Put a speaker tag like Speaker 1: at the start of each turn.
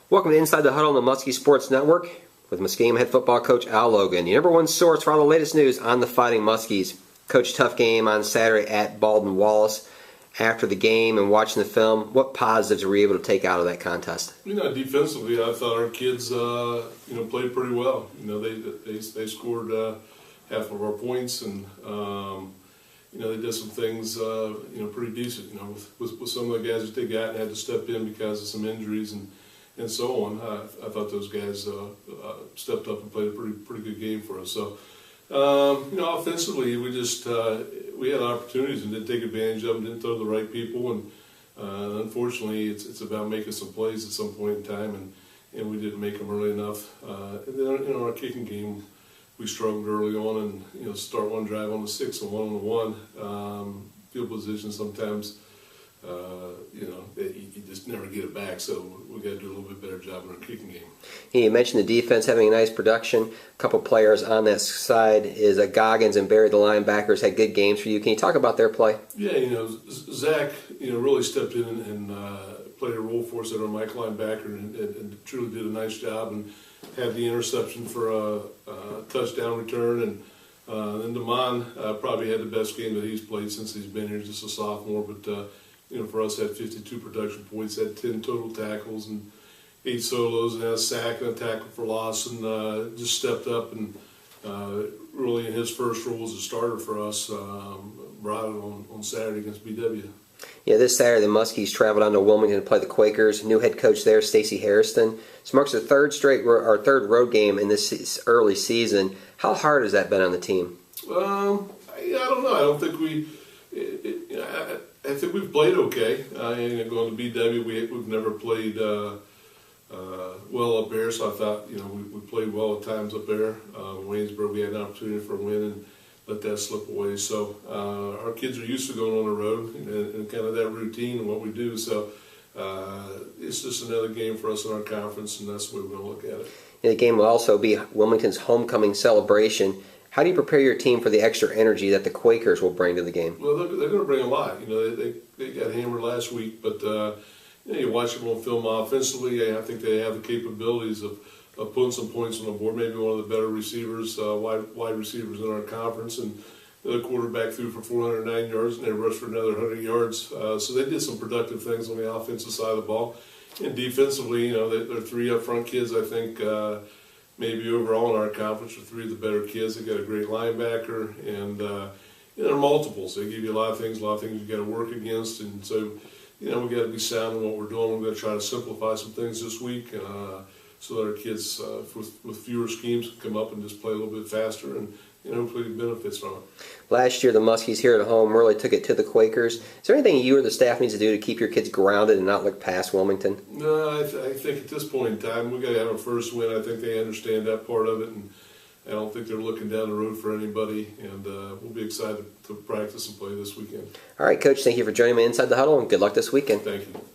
Speaker 1: Welcome to Inside the Huddle on the Muskies Sports Network with Muskingum head football coach Logan, your number one source for all the latest news on the Fighting Muskies. Coach, tough game on Saturday at Baldwin Wallace. After the game and watching the film, what positives were you able to take out of that contest?
Speaker 2: Defensively, I thought our kids, played pretty well. They scored half of our points, and they did some things, pretty decent. With some of the guys that they got and had to step in because of some injuries and so on. I thought those guys stepped up and played a pretty good game for us. So, offensively, we had opportunities and didn't take advantage of them, didn't throw the right people, and unfortunately, it's about making some plays at some point in time, and we didn't make them early enough. And then in our kicking game, we struggled early on, and start one drive on the 6 and one on the 1. Field position sometimes. You just never get it back, so we got to do a little bit better job in our kicking game.
Speaker 1: You mentioned the defense having a nice production. A couple players on that side is Goggins and Barry, the linebackers, had good games for you. Can you talk about their play?
Speaker 2: Yeah, Zach, really stepped in and played a role for us at our Mike linebacker and truly did a nice job and had the interception for a touchdown return. And then Damon probably had the best game that he's played since he's been here, just a sophomore, but for us, had 52 production points, had 10 total tackles and 8 solos, and had a sack and a tackle for loss, and just stepped up and really in his first role as a starter for us, brought it on Saturday against BW.
Speaker 1: Yeah, this Saturday the Muskies traveled on to Wilmington to play the Quakers. New head coach there, Stacey Harrison. This marks the third road game in this early season. How hard has that been on the team?
Speaker 2: I don't know. I don't think I think we've played okay. Going to BW, we've never played well up there, so I thought we played well at times up there. Waynesboro, we had an opportunity for a win and let that slip away. So our kids are used to going on the road and kind of that routine and what we do. So it's just another game for us in our conference, and that's the way we're going to look at it.
Speaker 1: And the game will also be Wilmington's homecoming celebration. How do you prepare your team for the extra energy that the Quakers will bring to the game?
Speaker 2: Well, they're going to bring a lot. They got hammered last week, but you watch them on film offensively. I think they have the capabilities of putting some points on the board. Maybe one of the better receivers, wide receivers in our conference, and the quarterback threw for 409 yards, and they rushed for another 100 yards. So they did some productive things on the offensive side of the ball, and defensively, they're 3 up front kids. I think. Maybe overall in our conference are 3 of the better kids. They got a great linebacker, and they're multiples. They give you a lot of things you got to work against, and so we got to be sound in what we're doing. We're going to try to simplify some things this week, so that our kids with fewer schemes can come up and just play a little bit faster, and hopefully benefits from it.
Speaker 1: Last year, the Muskies here at home really took it to the Quakers. Is there anything you or the staff needs to do to keep your kids grounded and not look past Wilmington?
Speaker 2: No, I think at this point in time, we got to have our first win. I think they understand that part of it, and I don't think they're looking down the road for anybody. And we'll be excited to practice and play this weekend.
Speaker 1: All right, Coach, thank you for joining me inside the huddle, and good luck this weekend.
Speaker 2: Thank you.